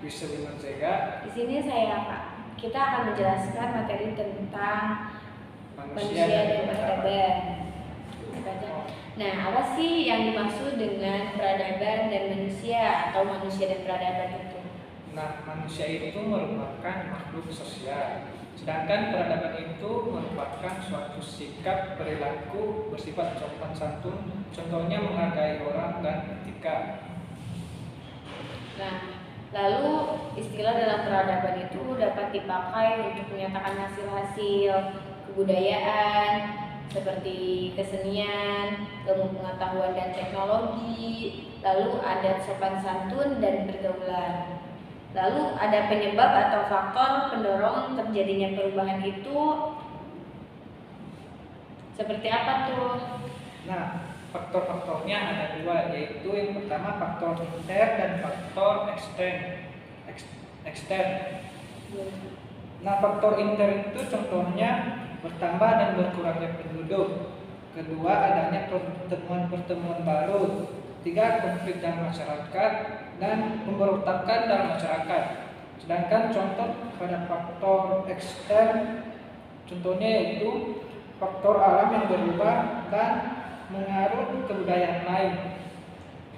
Bisa Sega. Di sini kita akan menjelaskan materi tentang manusia dan peradaban. Nah, apa sih yang dimaksud dengan peradaban dan manusia atau manusia dan peradaban itu? Nah, manusia itu merupakan makhluk sosial, sedangkan peradaban itu merupakan suatu sikap perilaku bersifat sopan santun, contohnya menghargai orang dan etika. Nah, lalu istilah dalam peradaban itu dapat dipakai untuk menyatakan hasil-hasil kebudayaan seperti kesenian, ilmu pengetahuan dan teknologi, lalu adat sopan santun dan pergaulan. Lalu ada penyebab atau faktor pendorong terjadinya perubahan itu seperti apa tuh? Nah, faktor-faktornya ada dua, yaitu yang pertama faktor inter dan faktor ekstern. Nah, faktor inter itu contohnya bertambah dan berkurangnya penduduk. Kedua, adanya pertemuan-pertemuan baru. Tiga, konflik dalam masyarakat dan pemberontakan dalam masyarakat. Sedangkan contoh pada faktor ekstern, contohnya yaitu faktor alam yang berubah dan mengaruh kebudayaan lain.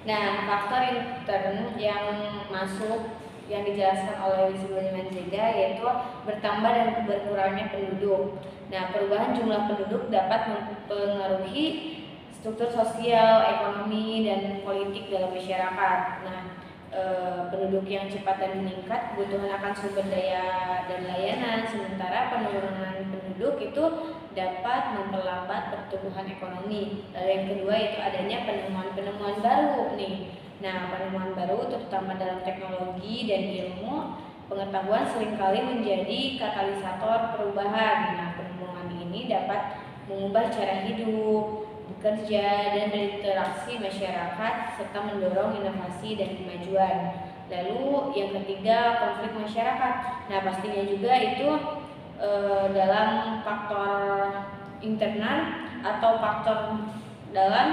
Nah, faktor intern yang masuk yang dijelaskan oleh Wisnu Zega yaitu bertambah dan berkurangnya penduduk. Nah, perubahan jumlah penduduk dapat mempengaruhi struktur sosial, ekonomi, dan politik dalam masyarakat. Nah, penduduk yang cepat dan meningkat, kebutuhan akan sumber daya dan layanan, sementara penurunan penduduk itu dapat memperlambat pertumbuhan ekonomi. Lalu yang kedua itu adanya penemuan-penemuan baru nih. Nah, penemuan baru terutama dalam teknologi dan ilmu pengetahuan seringkali menjadi katalisator perubahan. Nah, penemuan ini dapat mengubah cara hidup, bekerja, dan berinteraksi masyarakat serta mendorong inovasi dan kemajuan. Lalu yang ketiga, konflik masyarakat. Nah, pastinya juga itu dalam faktor internal atau faktor dalam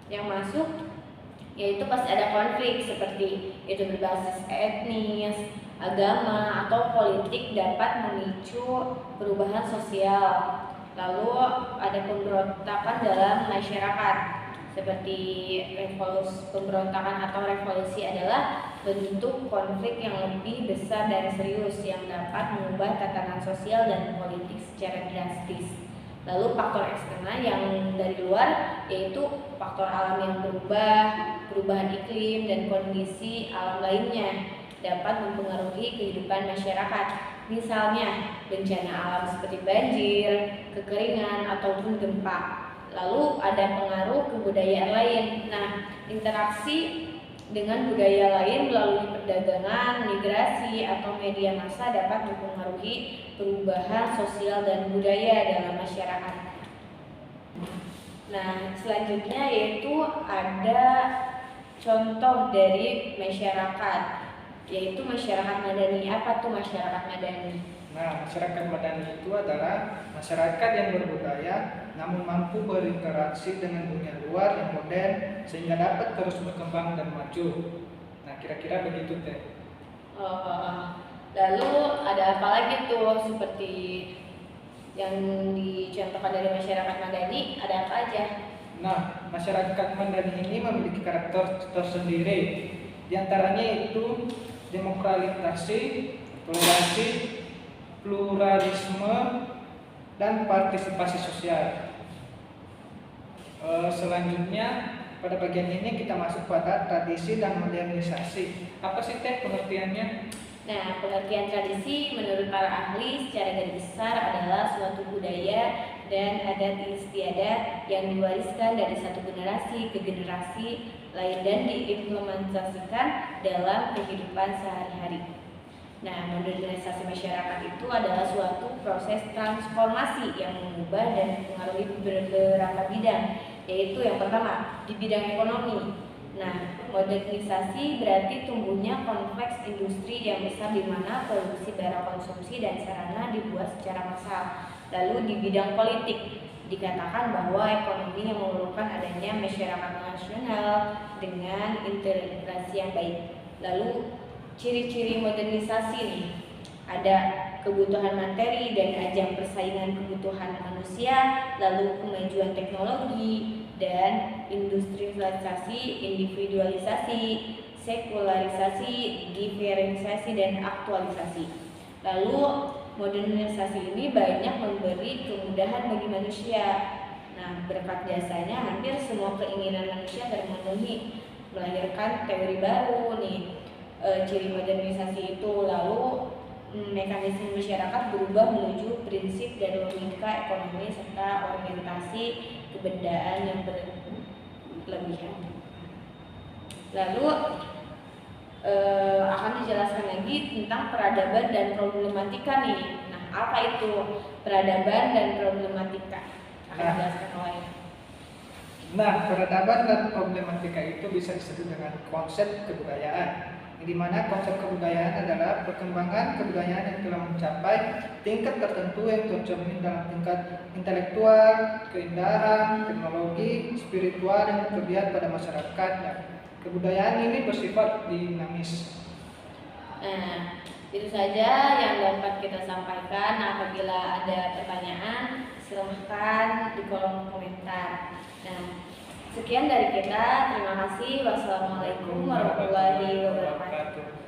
yang masuk, yaitu pasti ada konflik seperti itu berbasis etnis, agama, atau politik dapat memicu perubahan sosial. Lalu ada pemberontakan dalam masyarakat seperti pemberontakan atau revolusi adalah bentuk konflik yang lebih besar dan serius yang dapat mengubah tatanan sosial dan politik secara drastis. Lalu faktor eksternal yang dari luar yaitu faktor alam yang berubah, perubahan iklim dan kondisi alam lainnya dapat mempengaruhi kehidupan masyarakat. Misalnya bencana alam seperti banjir, kekeringan, ataupun gempa. Lalu ada pengaruh kebudayaan lain. Nah, interaksi dengan budaya lain melalui perdagangan, migrasi, atau media massa dapat mempengaruhi perubahan sosial dan budaya dalam masyarakat. Nah, selanjutnya yaitu ada contoh dari masyarakat, yaitu masyarakat madani. Apa tuh masyarakat madani? Nah, masyarakat madani itu adalah masyarakat yang berbudaya namun mampu berinteraksi dengan dunia luar yang modern sehingga dapat terus berkembang dan maju. Nah, kira-kira begitu teh. Lalu ada apa lagi tuh seperti yang dicontohkan dari masyarakat madani, ada apa aja? Nah, masyarakat madani ini memiliki karakter tersendiri. Di antaranya itu demokratisasi, toleransi, pluralisme, dan partisipasi sosial. Selanjutnya pada bagian ini kita masuk pada tradisi dan modernisasi. Apa sih teh pengertiannya? Nah, pengertian tradisi menurut para ahli secara garis besar adalah suatu budaya dan adat istiadat yang diwariskan dari satu generasi ke generasi lain dan diimplementasikan dalam kehidupan sehari-hari. Nah, modernisasi masyarakat itu adalah suatu proses transformasi yang mengubah dan mempengaruhi beberapa bidang, yaitu yang pertama di bidang ekonomi. Nah, modernisasi berarti tumbuhnya kompleks industri yang besar di mana produksi barang konsumsi dan sarana dibuat secara massal. Lalu di bidang politik dikatakan bahwa ekonomi yang memerlukan adanya masyarakat nasional dengan integrasi yang baik. Lalu ciri-ciri modernisasi nih. Ada kebutuhan materi dan ajang persaingan kebutuhan manusia, lalu kemajuan teknologi dan industrialisasi, individualisasi, sekularisasi, diferensiasi dan aktualisasi. Lalu modernisasi ini banyak memberi kemudahan bagi manusia. Nah, berkat jasanya hampir semua keinginan manusia termenuhi, melahirkan teori baru nih. Ciri modernisasi itu lalu mekanisme masyarakat berubah menuju prinsip dan logika ekonomi serta orientasi kebendaan yang berlebihan. Lalu akan dijelaskan lagi tentang peradaban dan problematika nih. Nah, apa itu peradaban dan problematika? Akan dijelaskan oleh. Nah, peradaban dan problematika itu bisa disebut dengan konsep kebudayaan, di mana konsep kebudayaan adalah perkembangan kebudayaan yang telah mencapai tingkat tertentu yang tercermin dalam tingkat intelektual, keindahan, teknologi, spiritual, dan terlihat pada masyarakatnya. Kebudayaan ini bersifat dinamis. Nah, itu saja yang dapat kita sampaikan. Apabila ada pertanyaan, silahkan di kolom komentar. Nah, sekian dari kita. Terima kasih. Wassalamualaikum warahmatullahi wabarakatuh.